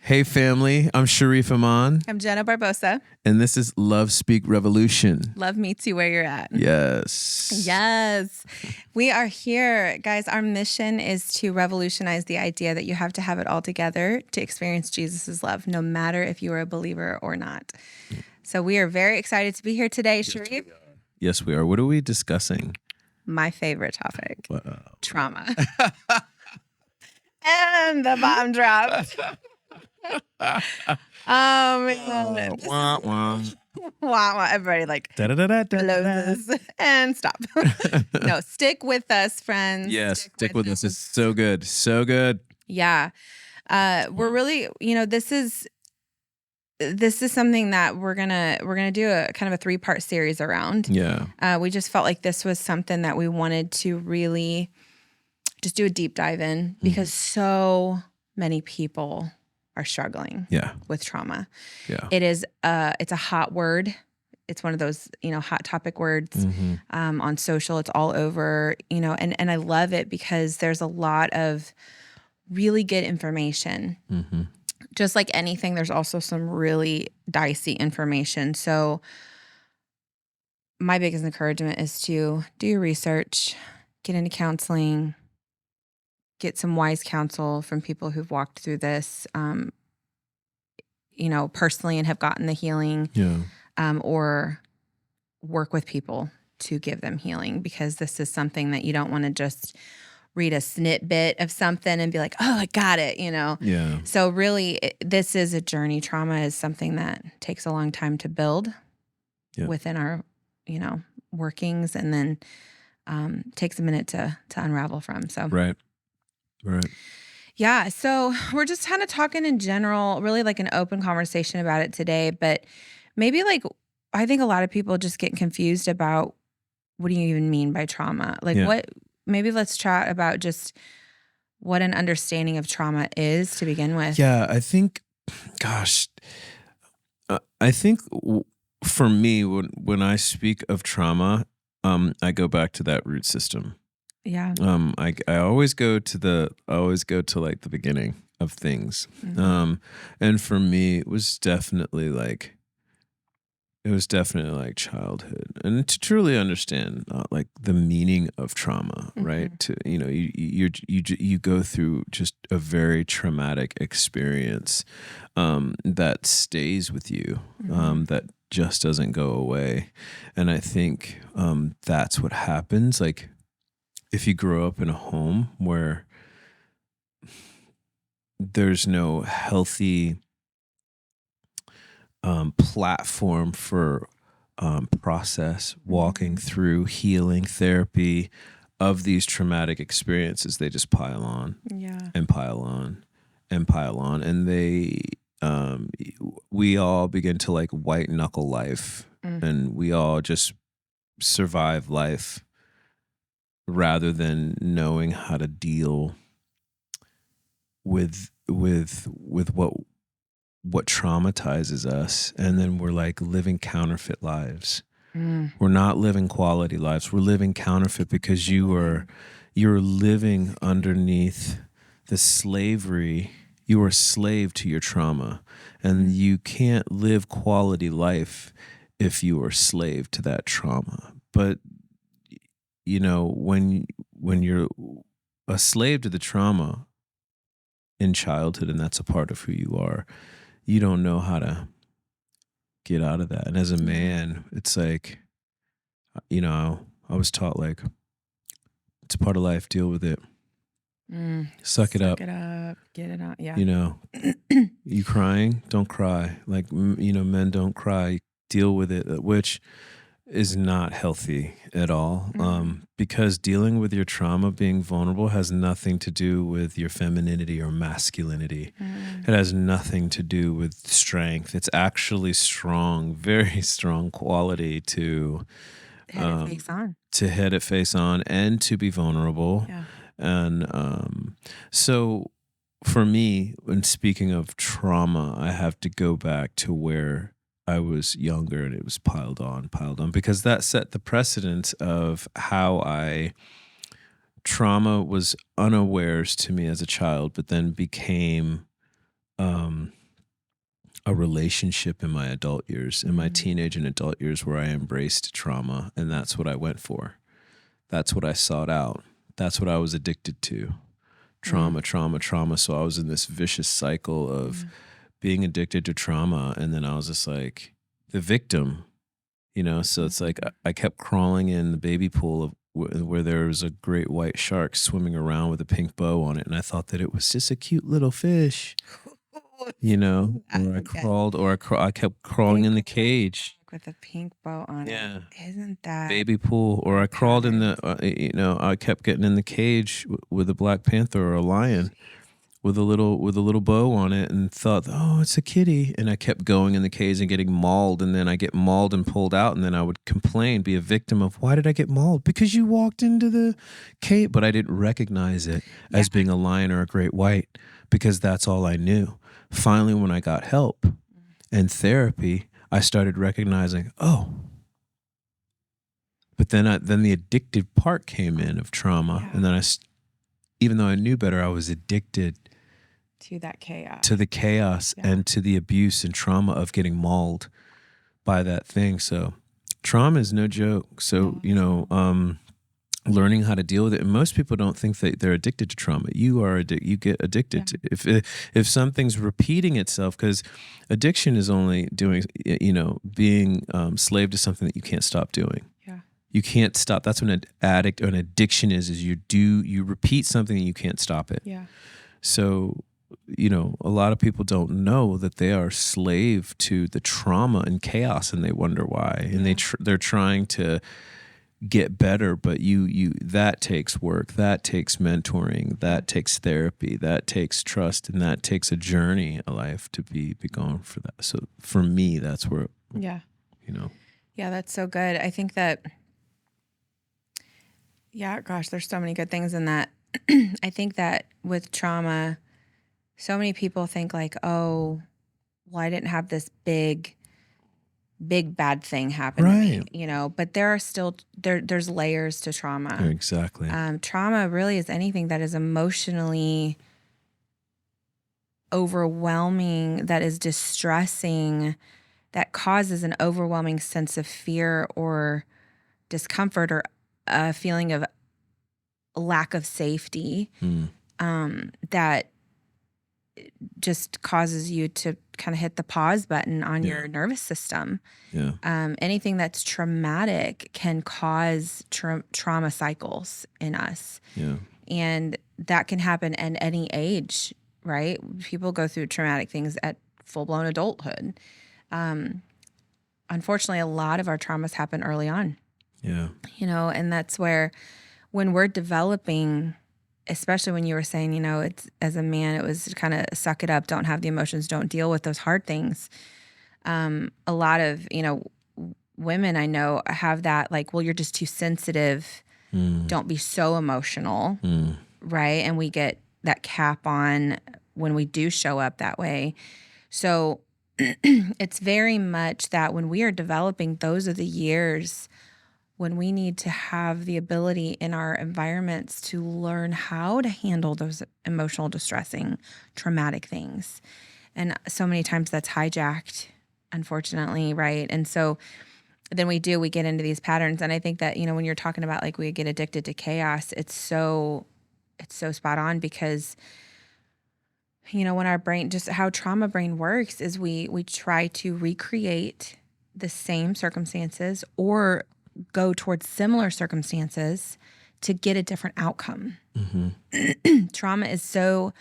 Hey family, I'm Sharif Aman, I'm Jenna Barbosa. and this is Love Speak Revolution. Love meets you where you're at. Yes. Yes. We are here. Guys, our mission is to revolutionize the idea that you have to have it all together to experience Jesus' love, no matter if you are a believer or not. So we are very excited to be here today, Sharif. Yes, we are. What are we discussing? My favorite topic, Wow. trauma. And the bomb drop. Man. Wah, wah. Wow, everybody like Da-da-da-da-da-da. closes and stop. No, stick with us, friends. Yes, stick with us. It's so good. So good. Yeah. We're really, this is something that we're gonna do a kind of a 3-part series around. Yeah. We just felt like this was something that we wanted to really just do a deep dive in because so many people are struggling with trauma. Yeah. It is it's a hot word. It's one of those, hot topic words on social. It's all over, and I love it because there's a lot of really good information. Mm-hmm. Just like anything, there's also some really dicey information. So my biggest encouragement is to do your research, get into counseling, get some wise counsel from people who've walked through this, personally and have gotten the healing, or work with people to give them healing, because this is something that you don't want to just read a snippet of something and be like, oh, I got it, Yeah. So really, this is a journey. Trauma is something that takes a long time to build within our, workings, and then takes a minute to unravel from. So Right. Yeah. So we're just kind of talking in general, really like an open conversation about it today. But maybe I think a lot of people just get confused about what do you even mean by trauma? Maybe let's chat about just what an understanding of trauma is to begin with. Yeah. I think, for me, when I speak of trauma, I go back to that root system. Yeah. I always go to like the beginning of things. Mm-hmm. And for me, it was definitely like childhood, and to truly understand like the meaning of trauma, right? To you go through just a very traumatic experience that stays with you, that just doesn't go away. And I think that's what happens. Like, if you grow up in a home where there's no healthy platform for process, walking through healing therapy of these traumatic experiences, they just pile on and pile on and pile on. And we all begin to like white knuckle life, and we all just survive life rather than knowing how to deal with what traumatizes us. And then we're like living counterfeit lives. We're not living quality lives. We're living counterfeit because you're living underneath the slavery. You are a slave to your trauma, and you can't live quality life if you are slave to that trauma. But when you're a slave to the trauma in childhood, and that's a part of who you are, you don't know how to get out of that. And as a man, it's like, I was taught like, it's a part of life, deal with it. Suck it up. Get it out. Yeah. You crying? Don't cry. Like, men don't cry. Deal with it, which is not healthy at all. Because dealing with your trauma, being vulnerable, has nothing to do with your femininity or masculinity. It has nothing to do with strength. It's actually strong, very strong quality to head it face on. To head it face on and to be vulnerable. Yeah. And so for me, when speaking of trauma, I have to go back to where I was younger, and it was piled on, because that set the precedent of how trauma was unawares to me as a child, but then became a relationship in my adult years, in my teenage and adult years, where I embraced trauma, and that's what I went for. That's what I sought out. That's what I was addicted to. Trauma, trauma, trauma. So I was in this vicious cycle of being addicted to trauma, and then I was just like the victim, So it's like I kept crawling in the baby pool of where there was a great white shark swimming around with a pink bow on it, and I thought that it was just a cute little fish, Or I crawled, I kept crawling in the cage. With a pink bow on Yeah. it. Isn't that Baby pool, or I crawled in the, I kept getting in the cage with a black panther or a lion with a little bow on it, and thought, oh, it's a kitty, and I kept going in the cage and getting mauled, and then I get mauled and pulled out, and then I would complain, be a victim of, why did I get mauled? Because you walked into the cage, but I didn't recognize it as being a lion or a great white, because that's all I knew. Finally, when I got help and therapy, I started recognizing, oh. But then the addictive part came in of trauma, and then even though I knew better, I was addicted to that chaos, to the chaos, and to the abuse and trauma of getting mauled by that thing. So trauma is no joke. So, learning how to deal with it. And most people don't think that they're addicted to trauma. You get addicted to if something's repeating itself, because addiction is only doing, being slave to something that you can't stop doing. Yeah. You can't stop. That's what an addict or an addiction is you repeat something and you can't stop it. Yeah. So, a lot of people don't know that they are slave to the trauma and chaos, and they wonder why. And they're trying to get better, but that takes work, that takes mentoring, that takes therapy, that takes trust, and that takes a journey, a life to be going for that. So for me, that's where, Yeah, that's so good. I think that, gosh, there's so many good things in that. I think that with trauma, so many people think like, oh, well, I didn't have this big bad thing happen to me, but there are still, there's layers to trauma. Exactly. Trauma really is anything that is emotionally overwhelming, that is distressing, that causes an overwhelming sense of fear or discomfort or a feeling of lack of safety, that just causes you to kind of hit the pause button on your nervous system. Yeah. Anything that's traumatic can cause trauma cycles in us. Yeah. And that can happen at any age, right? People go through traumatic things at full-blown adulthood. Unfortunately, a lot of our traumas happen early on. Yeah. And that's where, when we're developing, especially when you were saying, it's, as a man, it was kind of suck it up, don't have the emotions, don't deal with those hard things. A lot of, women I know have that, like, well, you're just too sensitive. Don't be so emotional. Right. And we get that cap on when we do show up that way. So it's very much that when we are developing, those are the years when we need to have the ability in our environments to learn how to handle those emotional, distressing, traumatic things. And so many times that's hijacked, unfortunately, right? And so then we get into these patterns. And I think that, when you're talking about like we get addicted to chaos, it's so spot on, because, when our brain, just how trauma brain works is we try to recreate the same circumstances or go towards similar circumstances to get a different outcome. Trauma is so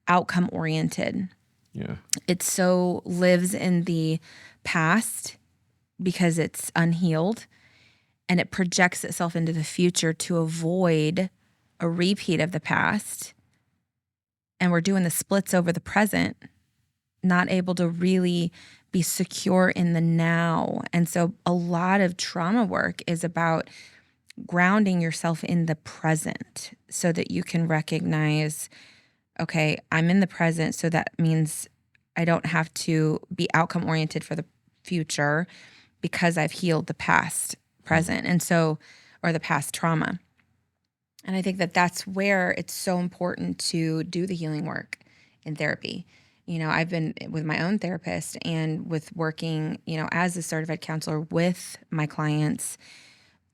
outcome oriented. Yeah. It so lives in the past because it's unhealed, and it projects itself into the future to avoid a repeat of the past. And we're doing the splits over the present, not able to really be secure in the now. And so a lot of trauma work is about grounding yourself in the present so that you can recognize, okay, I'm in the present, so that means I don't have to be outcome oriented for the future because I've healed the past present. And so, or the past trauma. And I think that that's where it's so important to do the healing work in therapy, I've been with my own therapist and with working, as a certified counselor with my clients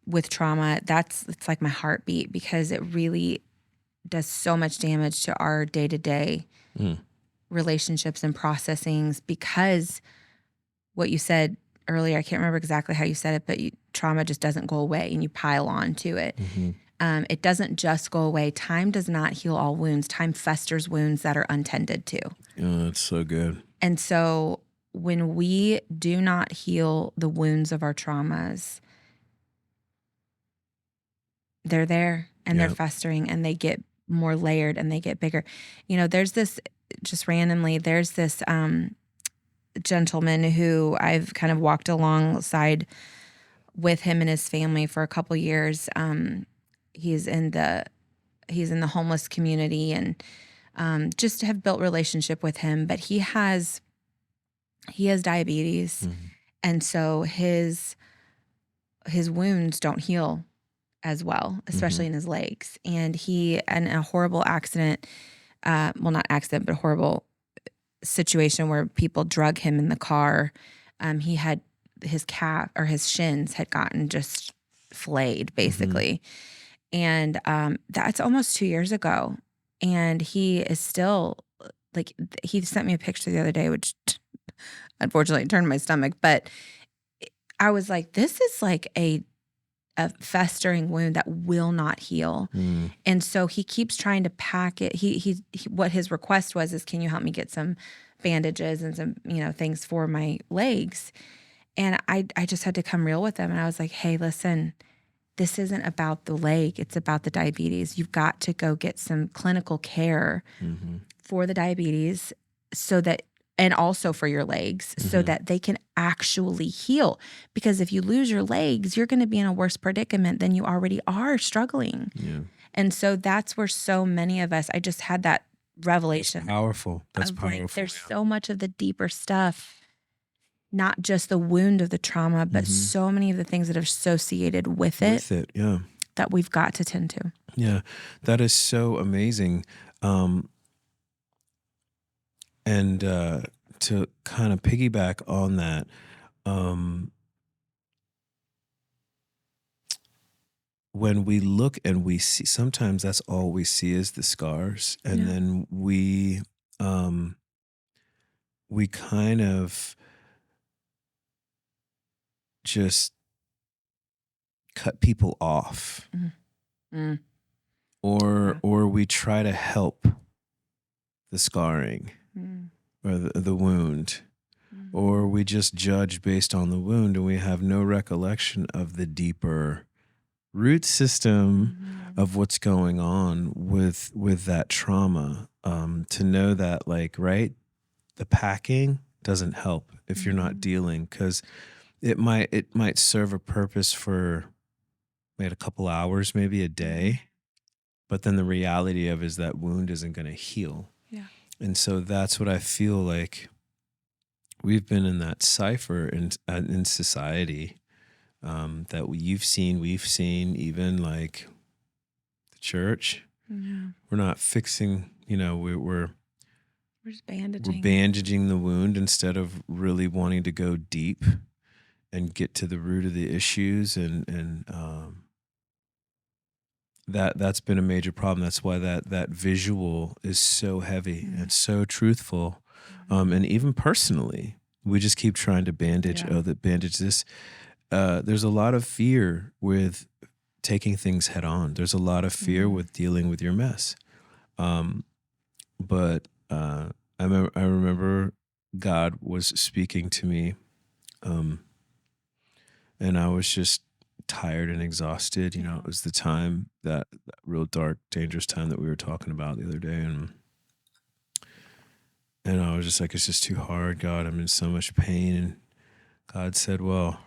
with trauma. It's like my heartbeat because it really does so much damage to our day to day Mm. relationships and processings because what you said earlier, I can't remember exactly how you said it, but trauma just doesn't go away and you pile on to it. Mm-hmm. It doesn't just go away. Time does not heal all wounds. Time festers wounds that are untended too. Oh, that's so good. And so when we do not heal the wounds of our traumas, they're there and they're Yeah. festering and they get more layered and they get bigger. There's this just randomly, there's this gentleman who I've kind of walked alongside with him and his family for a couple years. He's in the homeless community and just have built relationship with him, but he has diabetes, Mm-hmm. and so his wounds don't heal as well, especially in his legs. And he, in a horrible accident, well, not accident, but horrible situation where people drug him in the car. He had his calf or his shins had gotten just flayed basically. And that's almost 2 years ago. And he is still like, he sent me a picture the other day, which unfortunately turned my stomach. But I was like, this is like a festering wound that will not heal. Mm. And so he keeps trying to pack it. He what his request was is, can you help me get some bandages and some, things for my legs? And I just had to come real with him. And I was like, hey, listen, this isn't about the leg. It's about the diabetes. You've got to go get some clinical care for the diabetes so that, and also for your legs so that they can actually heal. Because if you lose your legs, you're going to be in a worse predicament than you already are struggling. Yeah. And so that's where so many of us, I just had that revelation. That's powerful. That's powerful. Like, there's so much of the deeper stuff, not just the wound of the trauma, but so many of the things that are associated with it. Yeah. That we've got to tend to. Yeah. That is so amazing. And to kind of piggyback on that, when we look and we see, sometimes that's all we see is the scars. And then we kind of just cut people off. Or we try to help the scarring or the wound, or we just judge based on the wound and we have no recollection of the deeper root system of what's going on with that trauma. To know that, like, right, the packing doesn't help if you're not dealing, because it might serve a purpose for a couple hours, maybe a day, but then the reality of is that wound isn't going to heal. Yeah. And so that's what I feel like we've been in that cipher in society, that we've seen, even like the church. Yeah. We're not fixing, we're just bandaging. We're bandaging the wound instead of really wanting to go deep and get to the root of the issues. And that's been a major problem. That's why that visual is so heavy and so truthful. And even personally, we just keep trying to bandage this. There's a lot of fear with taking things head on. There's a lot of fear with dealing with your mess. But I remember God was speaking to me, and I was just tired and exhausted. It was the time, that real dark, dangerous time that we were talking about the other day, and I was just like, it's just too hard, God. I'm in so much pain. And God said, well,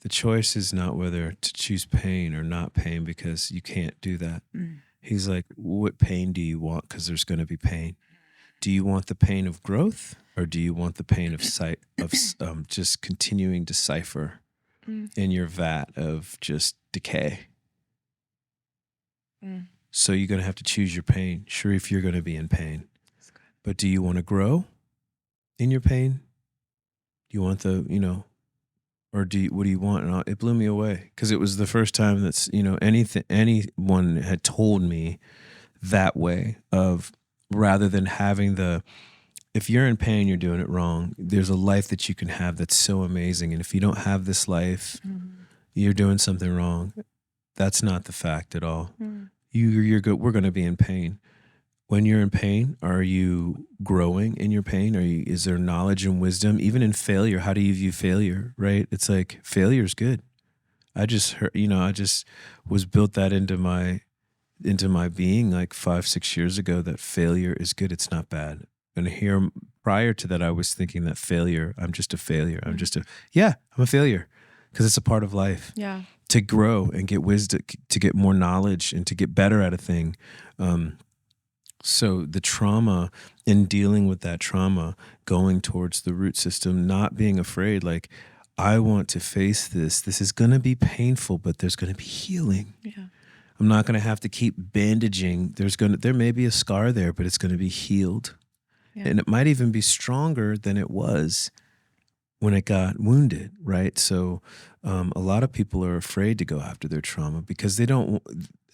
the choice is not whether to choose pain or not pain, because you can't do that. He's like, what pain do you want? Because there's going to be pain. Do you want the pain of growth, or do you want the pain of just continuing to cipher in your vat of just decay? So you're going to have to choose your pain. Sharif, you're going to be in pain. But do you want to grow in your pain? Do you want or what do you want? And it blew me away because it was the first time that's, anyone had told me that way of rather than having if you're in pain, you're doing it wrong. There's a life that you can have that's so amazing. And if you don't have this life, you're doing something wrong. That's not the fact at all. You're good. We're going to be in pain. When you're in pain, are you growing in your pain? Is there knowledge and wisdom? Even in failure, how do you view failure, right? It's like failure is good. I just heard, I just was built that into my being like 5-6 years ago that failure is good. It's not bad. And here, prior to that, I was thinking that failure, I'm just a failure. I'm a failure because it's a part of life. Yeah. To grow and get wisdom, to get more knowledge and to get better at a thing. So the trauma in dealing with that trauma, going towards the root system, not being afraid, like, I want to face this. This is going to be painful, but there's going to be healing. Yeah. I'm not going to have to keep bandaging. There may be a scar there, but it's going to be healed. Yeah. And it might even be stronger than it was when it got wounded, right? So a lot of people are afraid to go after their trauma because they don't,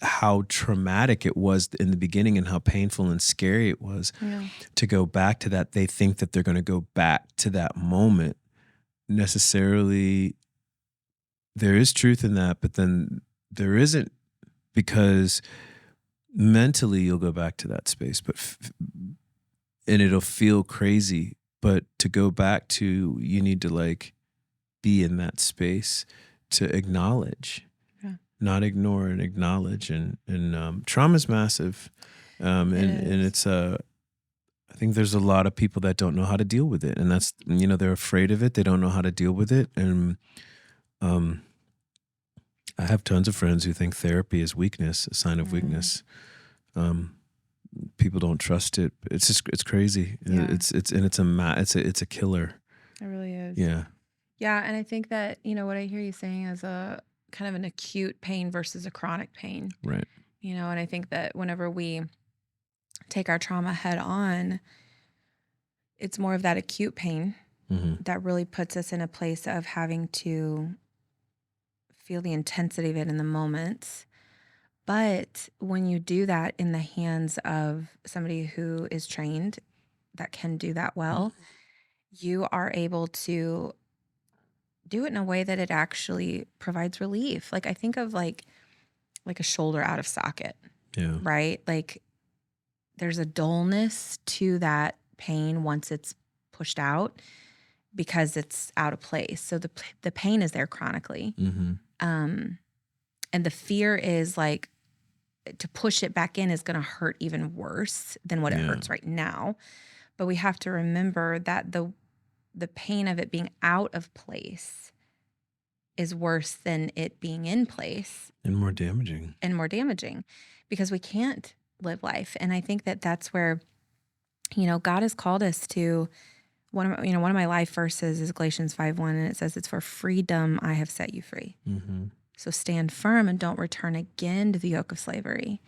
how traumatic it was in the beginning and how painful and scary it was to go back to that. They think that they're going to go back to that moment. Necessarily, there is truth in that, but then there isn't, because mentally you'll go back to that space, and it'll feel crazy. But to go back to, you need to like be in that space to acknowledge, not ignore, and acknowledge. And trauma is massive, and it's I think there's a lot of people that don't know how to deal with it, and that's, they're afraid of it. They don't know how to deal with it, and I have tons of friends who think therapy is weakness, a sign of weakness. People don't trust it. It's just, it's crazy. Yeah. It's a killer. It really is. Yeah. Yeah. And I think that, what I hear you saying is a kind of an acute pain versus a chronic pain. Right. And I think that whenever we take our trauma head on, it's more of that acute pain that really puts us in a place of having to feel the intensity of it in the moments. But when you do that in the hands of somebody who is trained, that can do that well, you are able to do it in a way that it actually provides relief. Like I think of like a shoulder out of socket, right? Like there's a dullness to that pain once it's pushed out because it's out of place. So the pain is there chronically. And the fear is like, to push it back in is going to hurt even worse than what it hurts right now. But we have to remember that the pain of it being out of place is worse than it being in place. And more damaging. Because we can't live life. And I think that that's where, God has called us to, one of my life verses is Galatians 5:1, and it says, "It's for freedom I have set you free." So stand firm and don't return again to the yoke of slavery.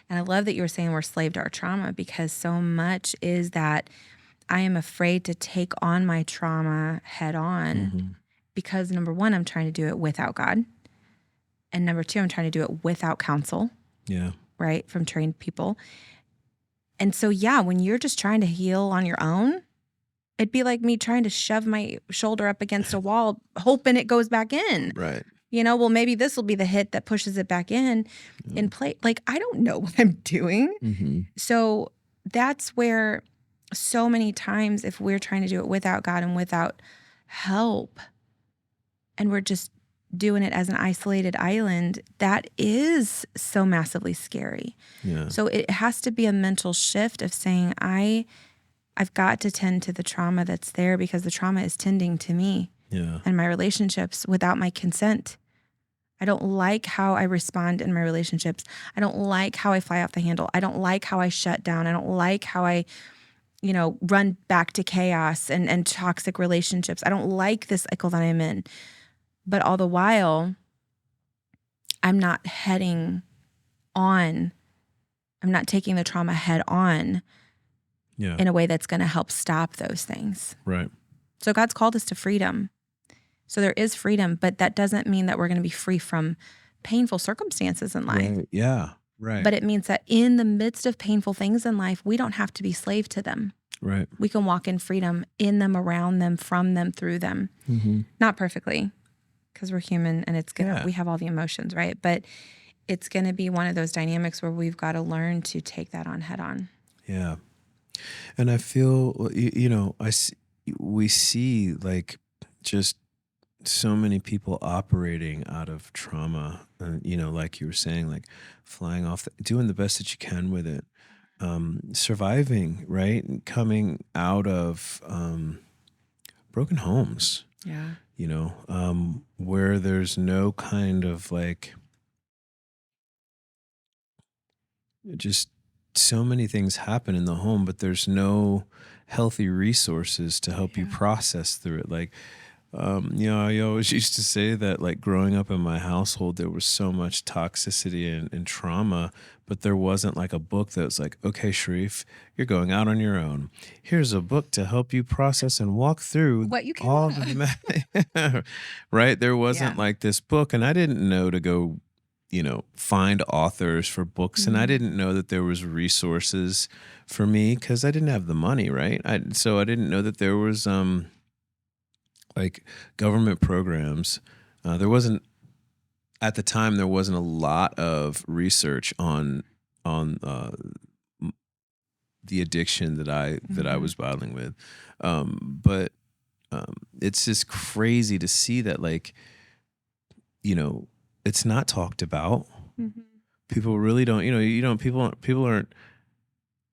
And I love that you were saying we're slave to our trauma, because so much is that I am afraid to take on my trauma head on because, number one, I'm trying to do it without God. And number two, I'm trying to do it without counsel. Yeah. Right? From trained people. And so, when you're just trying to heal on your own, it'd be like me trying to shove my shoulder up against a wall, hoping it goes back in. Right. Well, maybe this will be the hit that pushes it back in play. Like, I don't know what I'm doing. So that's where so many times, if we're trying to do it without God and without help, and we're just doing it as an isolated island, that is so massively scary. Yeah. So it has to be a mental shift of saying, I've got to tend to the trauma that's there, because the trauma is tending to me and my relationships without my consent. I don't like how I respond in my relationships. I don't like how I fly off the handle. I don't like how I shut down. I don't like how I, run back to chaos and toxic relationships. I don't like this cycle that I'm in. But all the while, I'm not taking the trauma head on. Yeah. in a way that's going to help stop those things. Right. So God's called us to freedom. So there is freedom, but that doesn't mean that we're going to be free from painful circumstances in life. Right. Yeah. Right. But it means that in the midst of painful things in life, we don't have to be slave to them. Right. We can walk in freedom in them, around them, from them, through them. Not perfectly, because we're human and we have all the emotions, right? But it's going to be one of those dynamics where we've got to learn to take that on head on. Yeah. And I feel, we see like just so many people operating out of trauma, and like you were saying, like flying off, doing the best that you can with it, surviving, right, and coming out of broken homes. Yeah. Where there's no kind of like, just so many things happen in the home, but there's no healthy resources to help you process through it. Like, I always used to say that, like, growing up in my household, there was so much toxicity and trauma, but there wasn't like a book that was like, okay, Sharif, you're going out on your own. Here's a book to help you process and walk through what you can all the right. There wasn't like this book, and I didn't know to go, find authors for books, and I didn't know that there was resources for me because I didn't have the money, right? So I didn't know that there was like government programs. There wasn't, at the time, there wasn't a lot of research on the addiction that I was battling with, but it's just crazy to see that, like, it's not talked about. People really don't, people aren't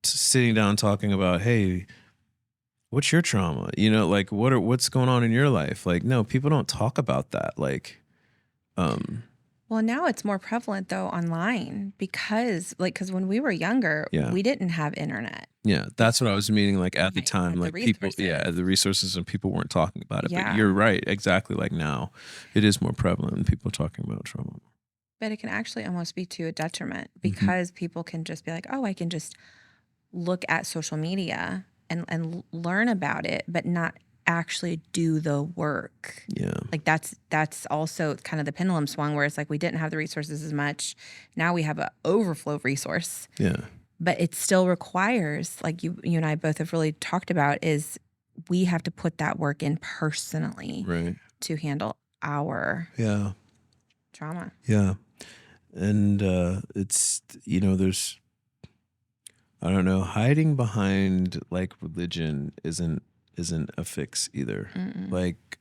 sitting down talking about, hey, what's your trauma? Like, what's going on in your life? Like, no, people don't talk about that. Like, well, now it's more prevalent though online because when we were younger, we didn't have internet. Yeah, that's what I was meaning. Like at the time, the like people, resources. The resources, and people weren't talking about it. Yeah. But you're right, exactly. Like now, it is more prevalent and people talking about trauma. But it can actually almost be to a detriment because people can just be like, oh, I can just look at social media and learn about it, but not actually do the work. Yeah. Like that's also kind of the pendulum swung where it's like we didn't have the resources as much. Now we have an overflow resource. Yeah. But it still requires, like you and I both have really talked about, is we have to put that work in personally to handle our trauma. Yeah. And it's, there's, I don't know, hiding behind like religion isn't a fix either. Like,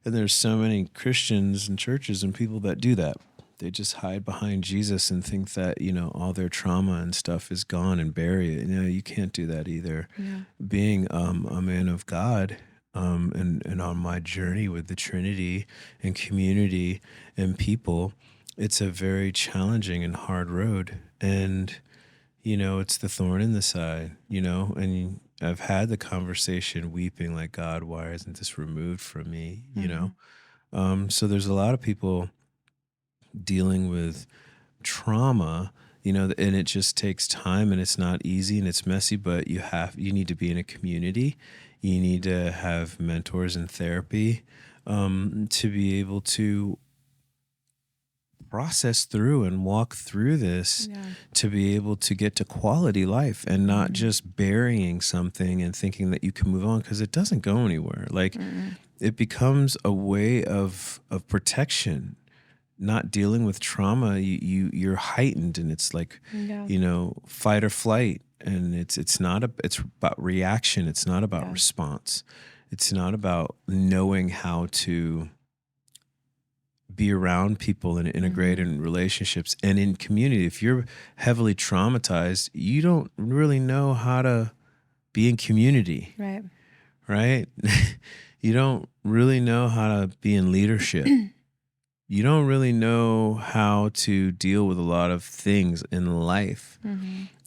and there's so many Christians and churches and people that do that. They just hide behind Jesus and think that, all their trauma and stuff is gone and bury it. You can't do that either. Yeah. Being a man of God, and on my journey with the Trinity and community and people, it's a very challenging and hard road. And, it's the thorn in the side, and I've had the conversation weeping like, God, why isn't this removed from me? So there's a lot of people dealing with trauma, and it just takes time and it's not easy and it's messy, but you need to be in a community. You need to have mentors and therapy, to be able to process through and walk through this, to be able to get to quality life and not just burying something and thinking that you can move on, because it doesn't go anywhere. Like it becomes a way of protection. Not dealing with trauma, you're heightened, and it's like, fight or flight, and it's about reaction. It's not about response. It's not about knowing how to be around people and integrate in relationships and in community. If you're heavily traumatized, you don't really know how to be in community. Right? You don't really know how to be in leadership. You don't really know how to deal with a lot of things in life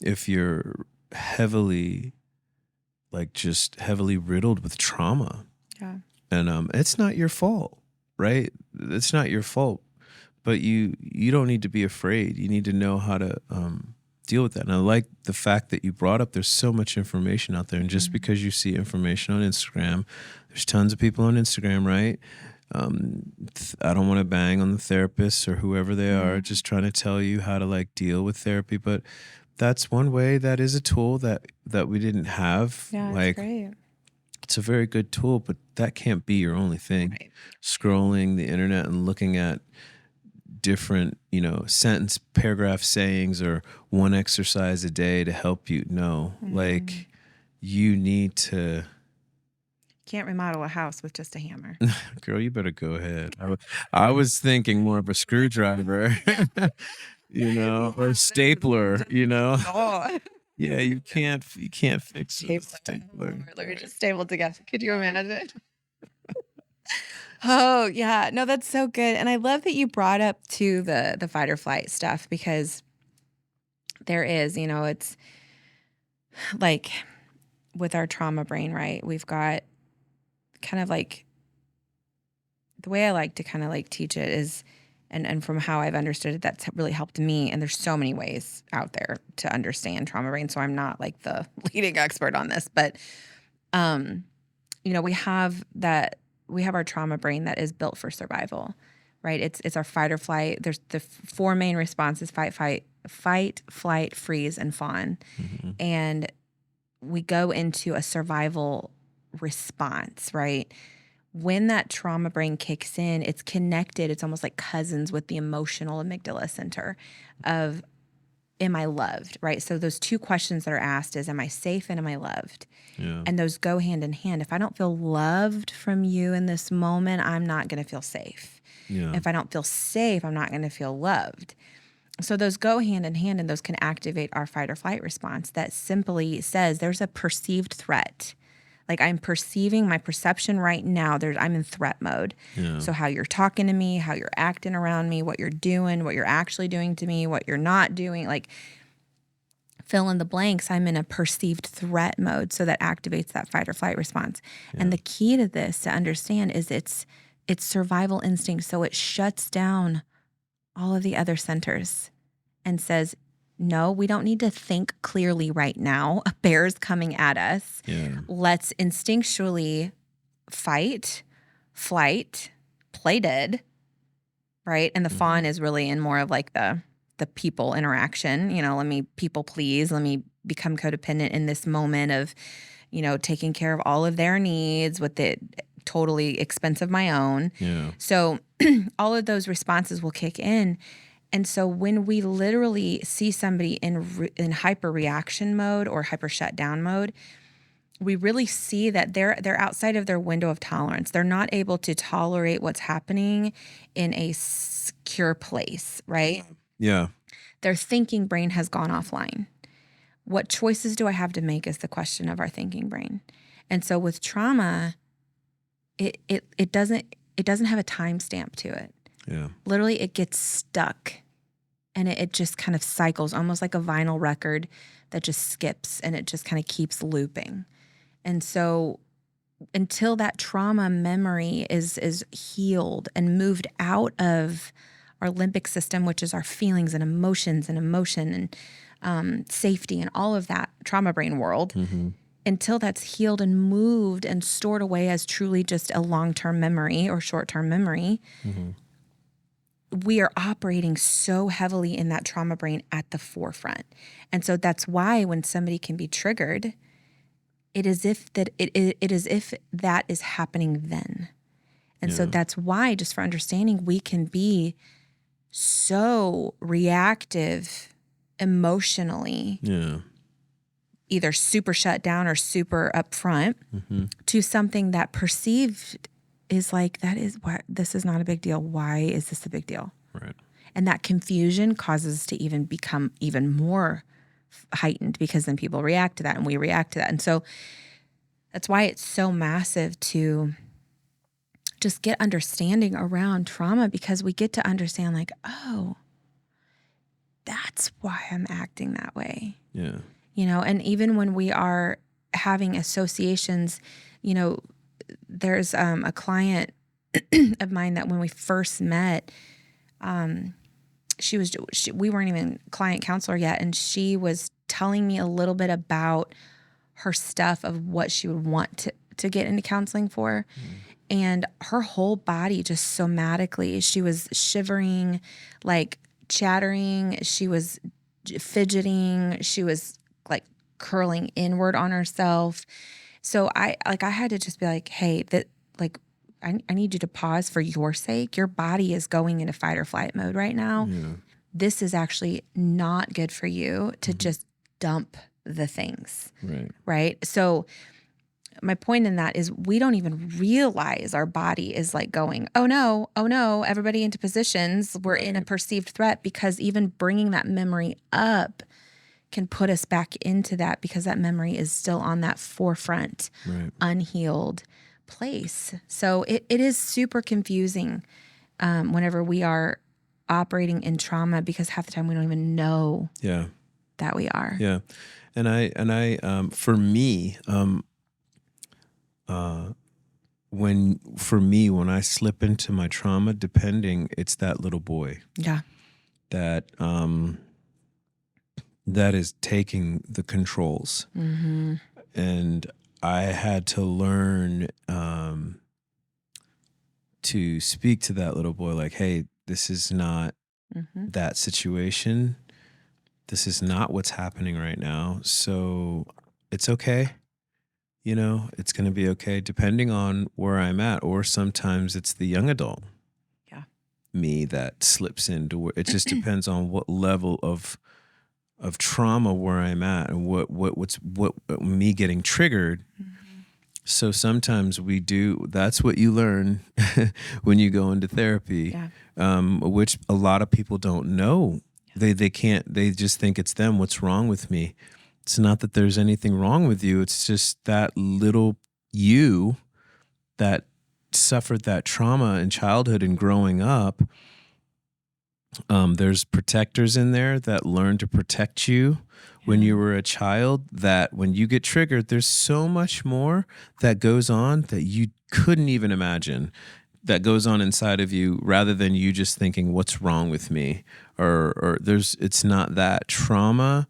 if you're heavily riddled with trauma. Yeah. And it's not your fault, right? It's not your fault, but you don't need to be afraid. You need to know how to deal with that. And I like the fact that you brought up there's so much information out there. And just Mhm. because you see information on Instagram, there's tons of people on Instagram, right? I don't want to bang on the therapists or whoever they are, Mhm. just trying to tell you how to like deal with therapy. But that's one way. That is a tool that we didn't have. Yeah, it's Like, great. it's a very good tool, but that can't be your only thing. Right. Scrolling the internet and looking at different, sentence, paragraph sayings or one exercise a day to help you. No, Mhm. like you need to, Can't remodel a house with just a hammer. girl, you better go ahead. I was thinking more of a screwdriver, or a stapler, Oh. Yeah, you can't fix a Stapler. stapler. Let me just staple together. Could you imagine? Oh, yeah. No, that's so good. And I love that you brought up to the fight or flight stuff because there is, it's like with our trauma brain, right? We've got kind of like the way I like to kind of like teach it is and from how I've understood it, that's really helped me. And there's so many ways out there to understand trauma brain. So I'm not like the leading expert on this, but um, we have our trauma brain that is built for survival, right? It's our fight or flight. There's the four main responses: fight, flight, freeze, and fawn. Mm-hmm. And we go into a survival response, right? When that trauma brain kicks in, it's connected. It's almost like cousins with the emotional amygdala center of, am I loved, right? So those two questions that are asked is, am I safe and am I loved? Yeah. And those go hand in hand. If I don't feel loved from you in this moment, I'm not going to feel safe. Yeah. If I don't feel safe, I'm not going to feel loved. So those go hand in hand, and those can activate our fight or flight response that simply says there's a perceived threat. Like I'm perceiving my perception right now. I'm in threat mode. Yeah. So how you're talking to me, how you're acting around me, what you're doing, what you're actually doing to me, what you're not doing, like fill in the blanks. I'm in a perceived threat mode. So that activates that fight or flight response. Yeah. And the key to this to understand is it's survival instinct. So it shuts down all of the other centers and says, no, we don't need to think clearly right now. A bear's coming at us. Yeah. Let's instinctually fight, flight, play dead, right? And the Mhm. fawn is really in more of like the people interaction. Let me people please. Let me become codependent in this moment of, taking care of all of their needs with the totally expense of my own. Yeah. So all of those responses will kick in. And so when we literally see somebody in hyper reaction mode or hyper shutdown mode, we really see that they're outside of their window of tolerance. They're not able to tolerate what's happening in a secure place, right? Yeah. Their thinking brain has gone offline. What choices do I have to make is the question of our thinking brain. And so with trauma, it doesn't have a timestamp to it. Yeah. Literally, it gets stuck. And it just kind of cycles, almost like a vinyl record that just skips and it just kind of keeps looping. And so until that trauma memory is healed and moved out of our limbic system, which is our feelings and emotions and emotion and safety and all of that trauma brain world, Mm-hmm. until that's healed and moved and stored away as truly just a long-term memory or short-term memory, Mm-hmm. we are operating so heavily in that trauma brain at the forefront. And so that's why when somebody can be triggered, it is if that is happening then. And so Yeah. that's why, just for understanding, we can be so reactive emotionally, Yeah. either super shut down or super upfront Mm-hmm. to something that perceived is like, that is why this is not a big deal. Why is this a big deal? Right. And that confusion causes us to even become even more heightened because then people react to that and we react to that. And so that's why it's so massive to just get understanding around trauma, because we get to understand like, oh, that's why I'm acting that way. Yeah. And even when we are having associations, there's a client of mine that when we first met, we weren't even client counselor yet, and she was telling me a little bit about her stuff of what she would want to get into counseling for. And her whole body just somatically, she was shivering, like chattering, she was fidgeting, she was like curling inward on herself. So I had to just be like, hey, that like I need you to pause for your sake. Your body is going into fight or flight mode right now. Yeah. This is actually not good for you to just dump the things. Right. So my point in that is we don't even realize our body is like going, oh no, everybody into positions. We're in a perceived threat, because even bringing that memory up can put us back into that, because that memory is still on that forefront, unhealed place. So it is super confusing whenever we are operating in trauma, because half the time we don't even know that we are. Yeah. And I for me, when I slip into my trauma, depending, it's that little boy. Yeah. That that is taking the controls. And I had to learn to speak to that little boy like, hey, this is not that situation. This is not what's happening right now. So it's okay. It's going to be okay, depending on where I'm at. Or sometimes it's the young adult me that slips into where it just depends on what level of trauma where I'm at, and what's me getting triggered. So sometimes that's what you learn when you go into therapy, which a lot of people don't know. They just think it's them. What's wrong with me? It's not that there's anything wrong with you. It's just that little you that suffered that trauma in childhood and growing up. There's protectors in there that learn to protect you when you were a child, that when you get triggered, there's so much more that goes on that you couldn't even imagine, that goes on inside of you, rather than you just thinking, what's wrong with me? Or it's not that. Trauma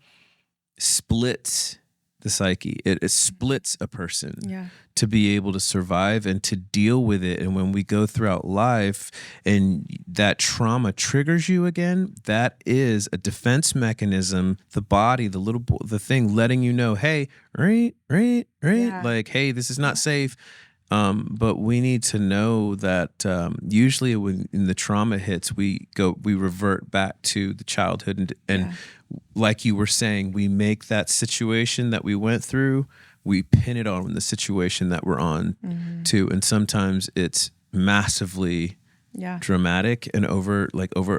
splits the psyche. It splits a person to be able to survive and to deal with it. And when we go throughout life and that trauma triggers you again, that is a defense mechanism. The body, the thing letting you know, hey, right, like, hey, this is not safe. But we need to know that usually when the trauma hits, we revert back to the childhood, and like you were saying, we make that situation that we went through, we pin it on the situation that we're on too. And sometimes it's massively dramatic and over,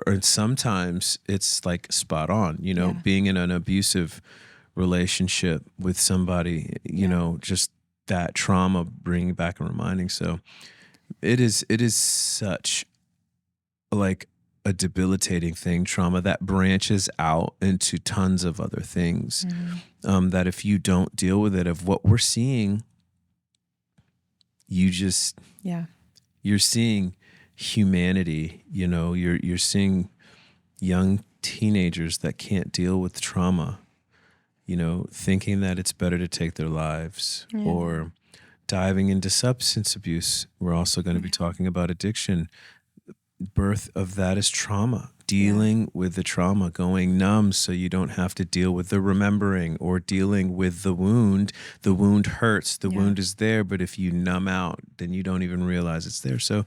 and sometimes it's like spot on, being in an abusive relationship with somebody, just that trauma bringing back and reminding. So it is such like a debilitating thing, trauma that branches out into tons of other things. That if you don't deal with it, of what we're seeing, you're seeing humanity, you're seeing young teenagers that can't deal with trauma, thinking that it's better to take their lives, or diving into substance abuse. We're also going to be talking about addiction. Birth of that is trauma, dealing with the trauma, going numb so you don't have to deal with the remembering, or dealing with the wound. The wound hurts, the wound is there, but if you numb out, then you don't even realize it's there. So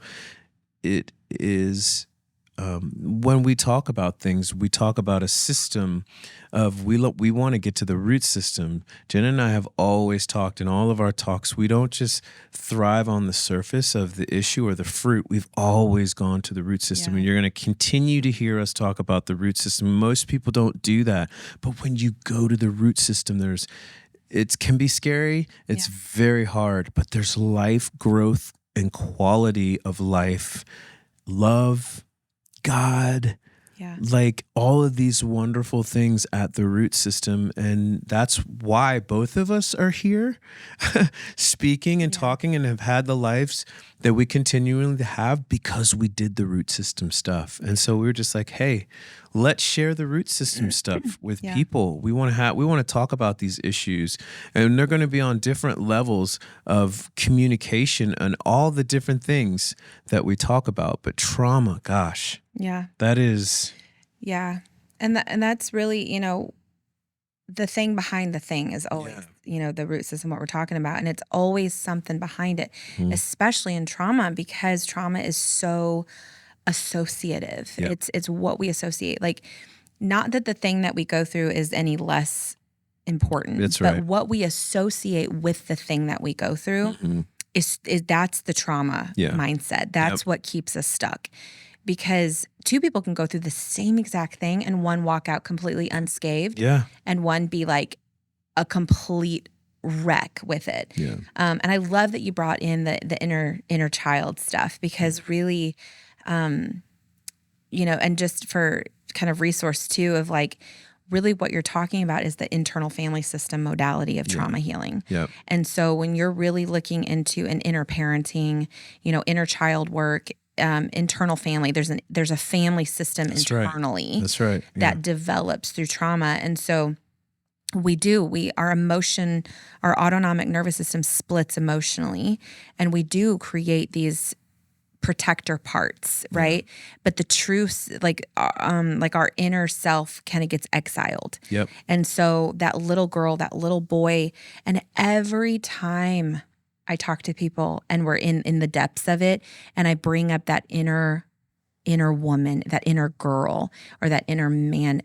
it is, when we talk about things, we talk about a system of, we want to get to the root system. Jen and I have always talked in all of our talks, we don't just thrive on the surface of the issue or the fruit. We've always gone to the root system, and you're going to continue to hear us talk about the root system. Most people don't do that. But when you go to the root system, it can be scary. It's very hard, but there's life growth and quality of life, love, God, Yeah. like all of these wonderful things at the root system. And that's why both of us are here speaking and talking and have had the lives that we continually have because we did the root system stuff. And so we were just like, hey, let's share the root system stuff with people. We want to talk about these issues, and they're going to be on different levels of communication and all the different things that we talk about. But trauma, gosh. Yeah. That is. Yeah. And that's really, the thing behind the thing is always, the root system, what we're talking about. And it's always something behind it, especially in trauma, because trauma is so associative. It's what we associate. Like, not that the thing that we go through is any less important, but what we associate with the thing that we go through is that's the trauma mindset. That's what keeps us stuck. Because two people can go through the same exact thing and one walk out completely unscathed and one be like a complete wreck with it. Yeah. And I love that you brought in the inner child stuff, because really, and just for kind of resource too of like, really what you're talking about is the internal family system modality of trauma healing. Yep. And so when you're really looking into an inner parenting, inner child work, internal family, there's a family system internally that develops through trauma. And so our autonomic nervous system splits emotionally, and we do create these protector parts, right? But the truth, like our inner self kind of gets exiled. Yep. And so that little girl, that little boy, and every time I talk to people and we're in the depths of it, and I bring up that inner woman, that inner girl, or that inner man,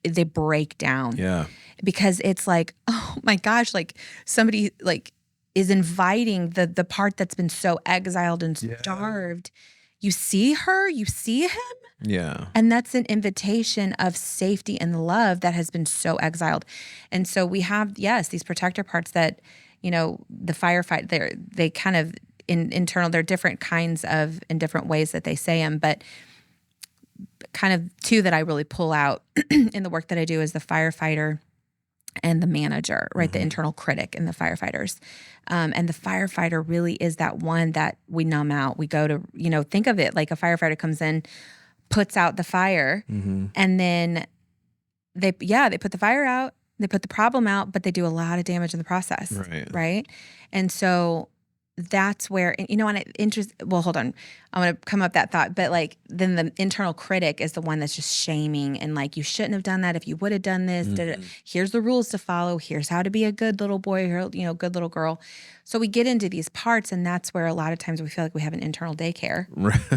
they break down. Yeah. Because it's like, oh my gosh, like somebody like is inviting the part that's been so exiled and starved. You see her, you see him. Yeah. And that's an invitation of safety and love that has been so exiled. And so we have, these protector parts that, the firefight, they kind of internal, they're different kinds of, in different ways that they say them, but kind of two that I really pull out in the work that I do is the firefighter and the manager, right? The internal critic and the firefighters. And the firefighter really is that one that we numb out. We go to, think of it like a firefighter comes in, puts out the fire, and then they put the fire out, they put the problem out, but they do a lot of damage in the process. Right. And so that's where, and hold on. I want to come up that thought, but like, then the internal critic is the one that's just shaming and like, you shouldn't have done that. If you would have done this, here's the rules to follow. Here's how to be a good little boy or, good little girl. So we get into these parts, and that's where a lot of times we feel like we have an internal daycare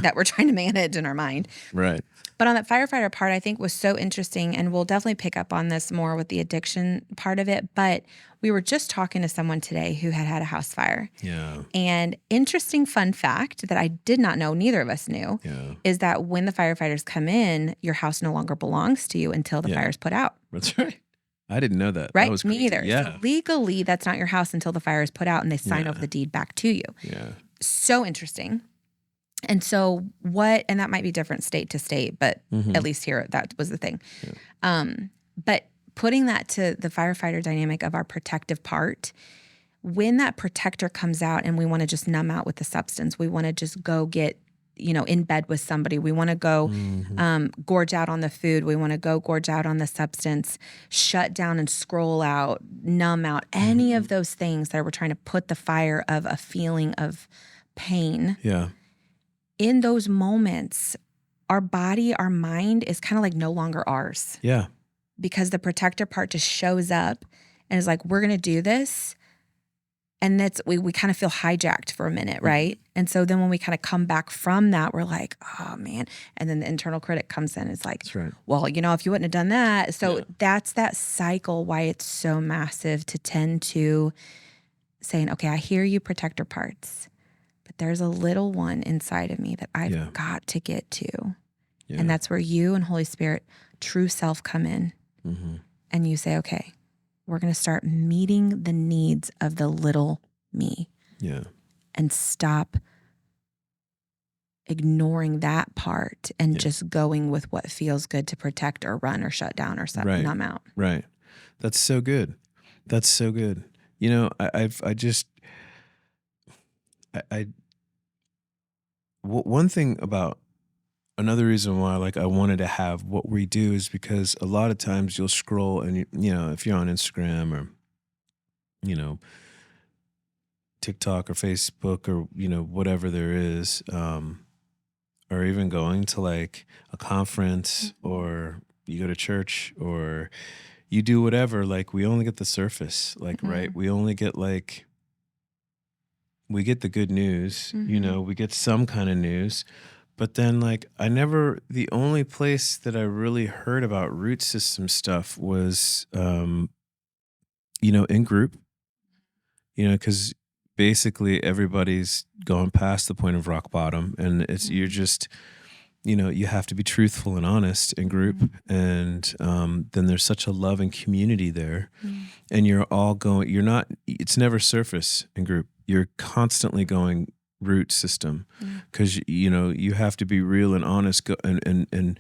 that we're trying to manage in our mind. Right. But on that firefighter part, I think was so interesting, and we'll definitely pick up on this more with the addiction part of it. But we were just talking to someone today who had a house fire. Yeah. And interesting fun fact that I did not know, neither of us knew, is that when the firefighters come in, your house no longer belongs to you until the fire's put out. That's right. I didn't know that. Right? That was Me crazy. either. Yeah. So legally, that's not your house until the fire is put out and they sign over the deed back to you. Yeah. So interesting. And so and that might be different state to state, but at least here, that was the thing. Yeah. But putting that to the firefighter dynamic of our protective part, when that protector comes out and we want to just numb out with the substance, we want to just go get, in bed with somebody. We want to go gorge out on the food. We want to go gorge out on the substance, shut down and scroll out, numb out, any of those things that we're trying to put the fire of a feeling of pain. Yeah. In those moments, our body, our mind is kind of like no longer ours. Yeah. Because the protector part just shows up and is like, we're going to do this. And that's, we kind of feel hijacked for a minute, right? And so then when we kind of come back from that, we're like, oh man. And then the internal critic comes in. It's like, well, if you wouldn't have done that. So that's that cycle, why it's so massive to tend to saying, okay, I hear you, protector parts, but there's a little one inside of me that I've got to get to. Yeah. And that's where you and Holy Spirit, true self, come in. And you say, okay, we're going to start meeting the needs of the little me. Yeah. And stop ignoring that part and Yeah. just going with what feels good to protect or run or shut down or Right. numb out. Right. That's so good. That's so good. I one thing about another reason why like I wanted to have what we do is because a lot of times you'll scroll and if you're on Instagram or you know TikTok or Facebook or whatever there is, or even going to like a conference or you go to church or you do whatever, like we only get the surface, like right, we only get like we get the good news, we get some kind of news. But then, like, the only place that I really heard about root system stuff was, in group, because basically everybody's gone past the point of rock bottom and you're just, you have to be truthful and honest in group. And then there's such a love and community there. And it's never surface in group. You're constantly going root system because you have to be real and honest and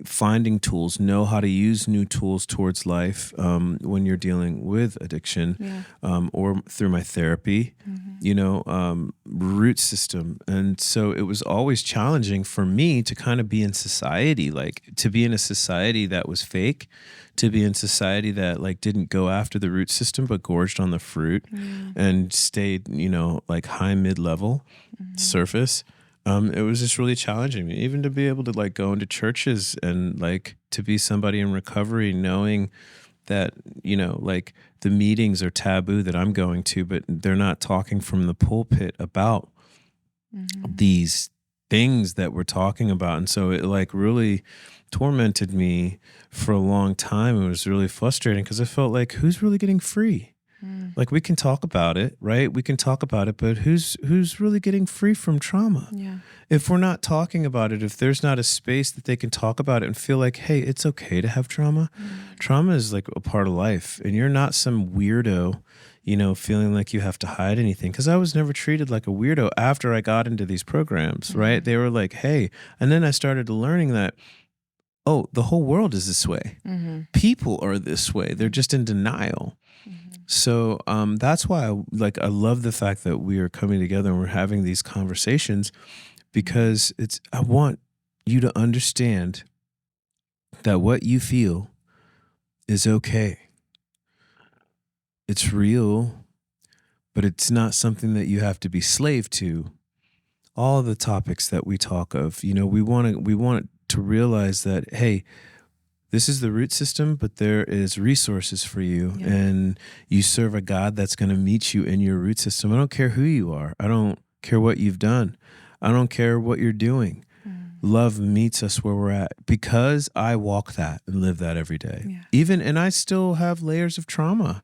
finding tools, know how to use new tools towards life when you're dealing with addiction, or through my therapy, root system. And so it was always challenging for me to kind of be in society, like to be in a society that was fake, to be in society that like didn't go after the root system but gorged on the fruit and stayed, like high mid-level surface. It was just really challenging, even to be able to like go into churches and like to be somebody in recovery, knowing that, like the meetings are taboo that I'm going to, but they're not talking from the pulpit about these things that we're talking about. And so it like really tormented me for a long time. It was really frustrating because I felt like, who's really getting free? Like we can talk about it, right? We can talk about it, but who's really getting free from trauma? Yeah. If we're not talking about it, if there's not a space that they can talk about it and feel like, hey, it's okay to have trauma. Trauma is like a part of life, and you're not some weirdo, feeling like you have to hide anything. Because I was never treated like a weirdo after I got into these programs, right? They were like, hey, and then I started learning that, oh, the whole world is this way. People are this way. They're just in denial. So that's why I love the fact that we are coming together and we're having these conversations, because I want you to understand that what you feel is okay. It's real, but it's not something that you have to be slave to. All the topics that we talk of, we want to realize that, hey, this is the root system, but there is resources for you, and you serve a God that's going to meet you in your root system. I don't care who you are. I don't care what you've done. I don't care what you're doing. Love meets us where we're at, because I walk that and live that every day. And I still have layers of trauma.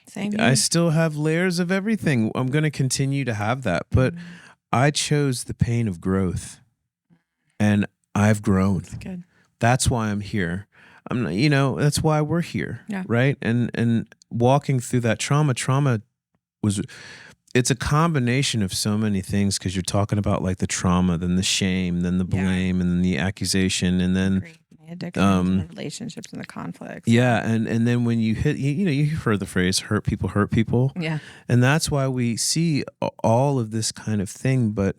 Same here. I still have layers of everything. I'm going to continue to have that, but I chose the pain of growth, and I've grown. That's good. That's why I'm here. I'm not, that's why we're here, right? And walking through that trauma it's a combination of so many things, because you're talking about like the trauma, then the shame, then the blame, and then the accusation, and then addiction, and the relationships and the conflicts. And then when you hit, you've heard the phrase hurt people. And that's why we see all of this kind of thing, but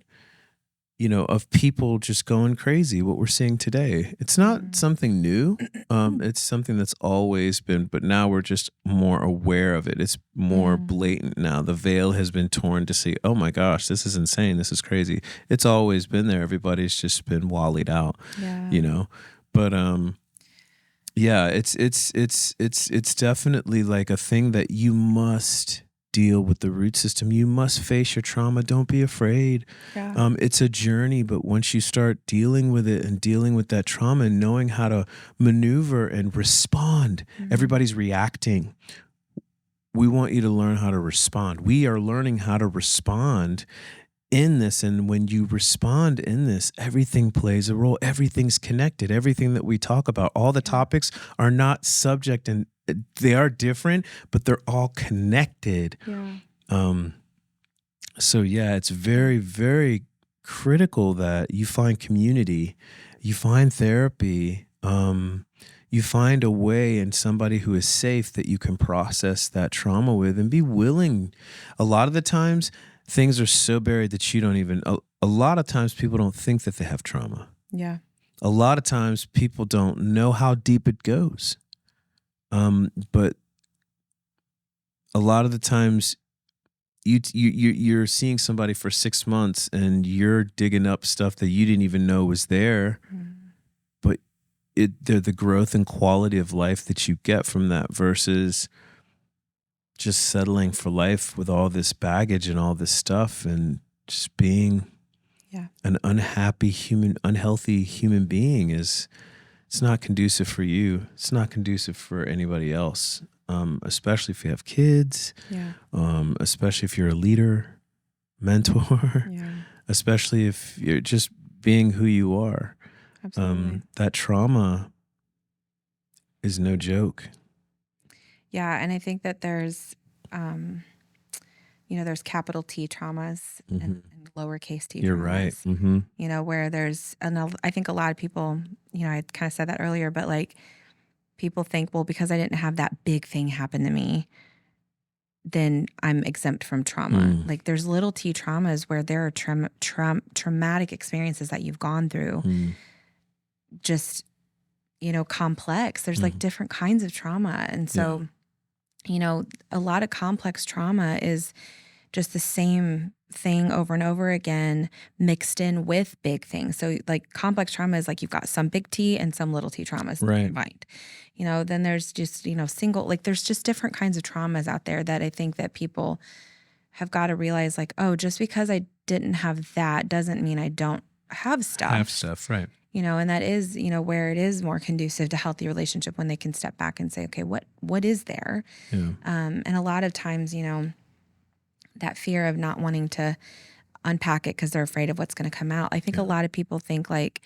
of people just going crazy, what we're seeing today. It's not something new. It's something that's always been, but now we're just more aware of it. It's more blatant now. The veil has been torn to see, oh my gosh, this is insane. This is crazy. It's always been there. Everybody's just been wallied out, But it's definitely like a thing that you must deal with the root system. You must face your trauma. Don't be afraid. It's a journey, but once you start dealing with it and dealing with that trauma and knowing how to maneuver and respond, everybody's reacting. We want you to learn how to respond. We are learning how to respond in this, and when you respond in this, everything plays a role. Everything's connected. Everything that we talk about, all the topics are not subject, and they are different, but they're all connected. So it's very, very critical that you find community, you find therapy, you find a way and somebody who is safe that you can process that trauma with and be willing. A lot of the times, things are so buried that you don't even, a lot of times people don't think that they have trauma. Yeah. A lot of times people don't know how deep it goes. But a lot of the times you're seeing somebody for 6 months and you're digging up stuff that you didn't even know was there. But the growth and quality of life that you get from that versus just settling for life with all this baggage and all this stuff and just being an unhealthy human being it's not conducive for you. It's not conducive for anybody else. Especially if you have kids, especially if you're a leader, mentor, especially if you're just being who you are. Absolutely. That trauma is no joke. Yeah. And I think that there's, there's capital T traumas and lowercase t You're traumas. right. Mm-hmm. Where there's, and I think a lot of people, I kind of said that earlier, but like, people think, well, because I didn't have that big thing happen to me, then I'm exempt from trauma. Like there's little t traumas where there are traumatic experiences that you've gone through, just, complex. There's like different kinds of trauma. And so, a lot of complex trauma is just the same thing over and over again, mixed in with big things. So like complex trauma is like you've got some big T and some little T traumas combined. Then there's just, single, like there's just different kinds of traumas out there that I think that people have got to realize like, oh, just because I didn't have that doesn't mean I don't have stuff. Right. And that is, where it is more conducive to healthy relationship when they can step back and say, okay, what is there? Yeah. And a lot of times, that fear of not wanting to unpack it because they're afraid of what's going to come out. I think a lot of people think like,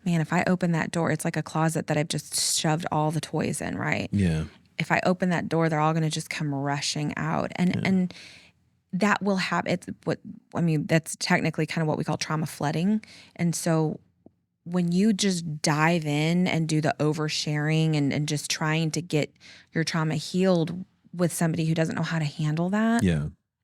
man, if I open that door, it's like a closet that I've just shoved all the toys in, right? Yeah. If I open that door, they're all going to just come rushing out. And that will happen. That's technically kind of what we call trauma flooding. And so when you just dive in and do the oversharing and just trying to get your trauma healed with somebody who doesn't know how to handle that,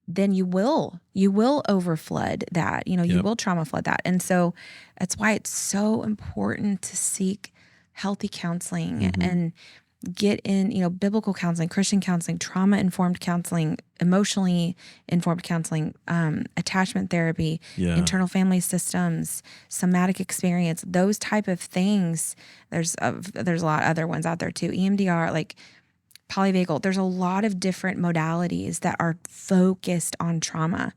then you will overflood that, you will trauma flood that. And so that's why it's so important to seek healthy counseling and get in, biblical counseling, Christian counseling, trauma-informed counseling, emotionally informed counseling, attachment therapy, internal family systems, somatic experience, those type of things. There's a lot of other ones out there too. EMDR, like polyvagal. There's a lot of different modalities that are focused on trauma.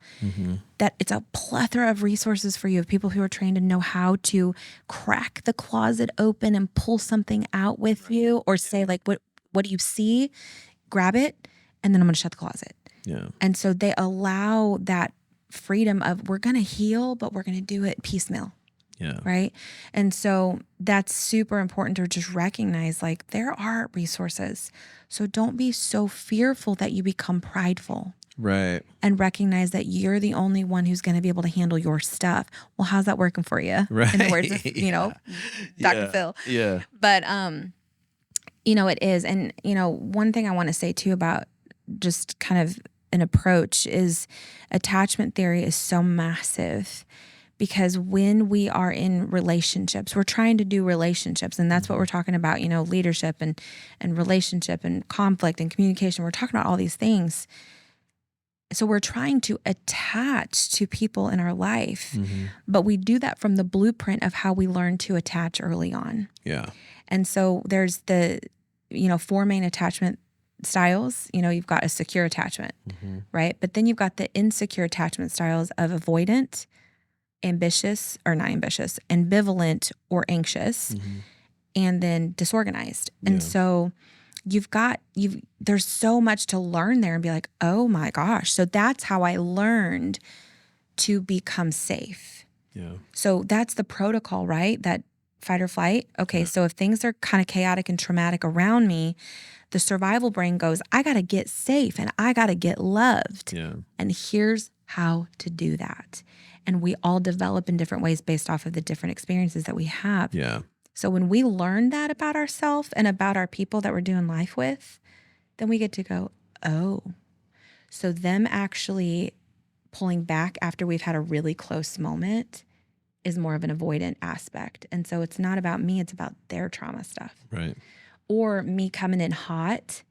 That it's a plethora of resources for you of people who are trained to know how to crack the closet open and pull something out with you, or say like, what do you see? Grab it, and then I'm going to shut the closet. Yeah. And so they allow that freedom of we're going to heal, but we're going to do it piecemeal. Yeah. Right. And so that's super important to just recognize like there are resources. So don't be so fearful that you become prideful. Right. And recognize that you're the only one who's going to be able to handle your stuff. Well, how's that working for you? Right. In the words of, Dr. Phil. Yeah. But, it is. And, one thing I want to say too about just kind of an approach is attachment theory is so massive. Because when we are in relationships, we're trying to do relationships. And that's what we're talking about, leadership and relationship and conflict and communication. We're talking about all these things. So we're trying to attach to people in our life, but we do that from the blueprint of how we learn to attach early on. Yeah. And so there's the, 4 main attachment styles. You've got a secure attachment, right? But then you've got the insecure attachment styles of avoidant, ambivalent or anxious, and then disorganized. And so there's so much to learn there and be like, oh my gosh. So that's how I learned to become safe. Yeah. So that's the protocol, right? That fight or flight. Okay. So if things are kind of chaotic and traumatic around me, the survival brain goes, I got to get safe and I got to get loved. Yeah. And here's how to do that. And we all develop in different ways based off of the different experiences that we have. Yeah. So when we learn that about ourselves and about our people that we're doing life with, then we get to go, oh, so them actually pulling back after we've had a really close moment is more of an avoidant aspect. And so it's not about me, it's about their trauma stuff. Right. Or me coming in hot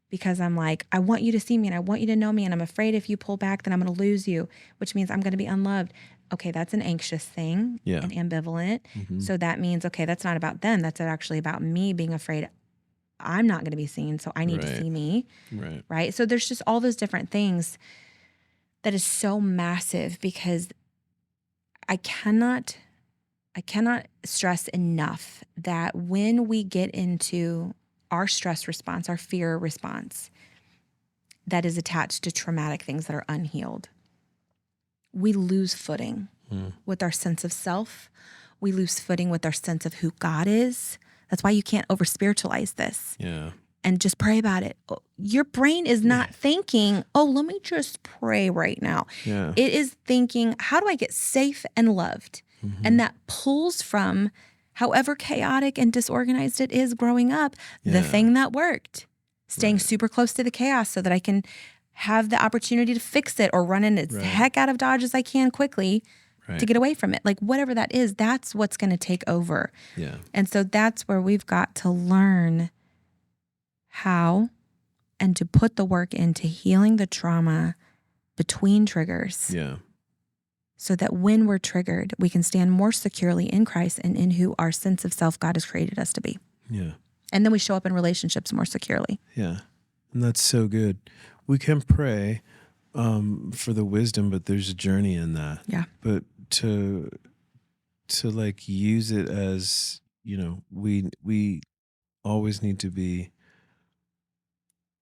because I'm like, I want you to see me and I want you to know me. And I'm afraid if you pull back, then I'm going to lose you, which means I'm going to be unloved. Okay, that's an anxious thing and ambivalent. Mm-hmm. So that means, okay, that's not about them. That's actually about me being afraid I'm not going to be seen. So I need to see me. Right. So there's just all those different things that is so massive because I cannot stress enough that when we get into our stress response, our fear response, that is attached to traumatic things that are unhealed, we lose footing with our sense of self. We lose footing with our sense of who God is. That's why you can't over spiritualize this. Yeah. And just pray about it. Your brain is not thinking, oh, let me just pray right now. Yeah. It is thinking, how do I get safe and loved? Mm-hmm. And that pulls from however chaotic and disorganized it is growing up, the thing that worked, staying super close to the chaos so that I can have the opportunity to fix it or run in as heck out of Dodge as I can quickly to get away from it. Like whatever that is, that's what's going to take over. Yeah. And so that's where we've got to learn how and to put the work into healing the trauma between triggers. Yeah. So that when we're triggered, we can stand more securely in Christ and in who our sense of self God has created us to be. Yeah. And then we show up in relationships more securely. Yeah. And that's so good. We can pray for the wisdom, but there's a journey in that. Yeah. But to like use it as, we always need to be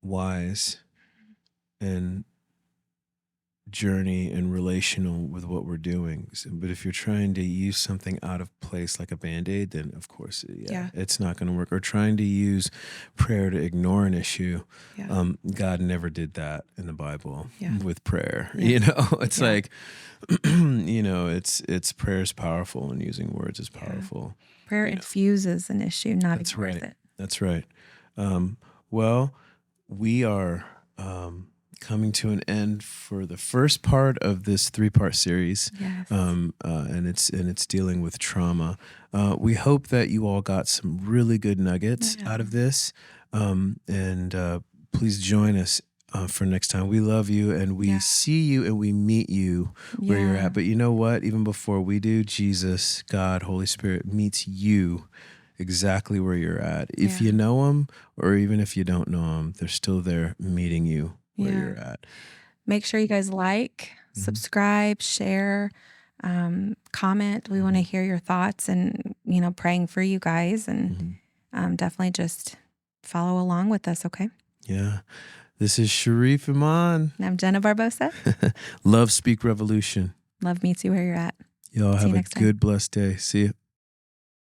wise and journey and relational with what we're doing. But if you're trying to use something out of place like a Band-Aid, then of course, it's not going to work. Or trying to use prayer to ignore an issue. God never did that in the Bible with prayer. It's like, it's prayer is powerful and using words is powerful. Prayer infuses an issue, not That's ignores right. it. That's right. Well, we are coming to an end for the first part of this 3-part series. Yes. And it's dealing with trauma. We hope that you all got some really good nuggets out of this. And please join us for next time. We love you and we see you and we meet you where you're at. But you know what? Even before we do, Jesus, God, Holy Spirit meets you exactly where you're at. If you know him or even if you don't know him, they're still there meeting you where you're at. Make sure you guys like, subscribe, share, comment. We want to hear your thoughts and, praying for you guys and definitely just follow along with us. Okay. Yeah. This is Sharif Iman. And I'm Jenna Barbosa. Love Speak Revolution. Love meets you where you're at. Y'all See have you a next time. good, blessed day. See you.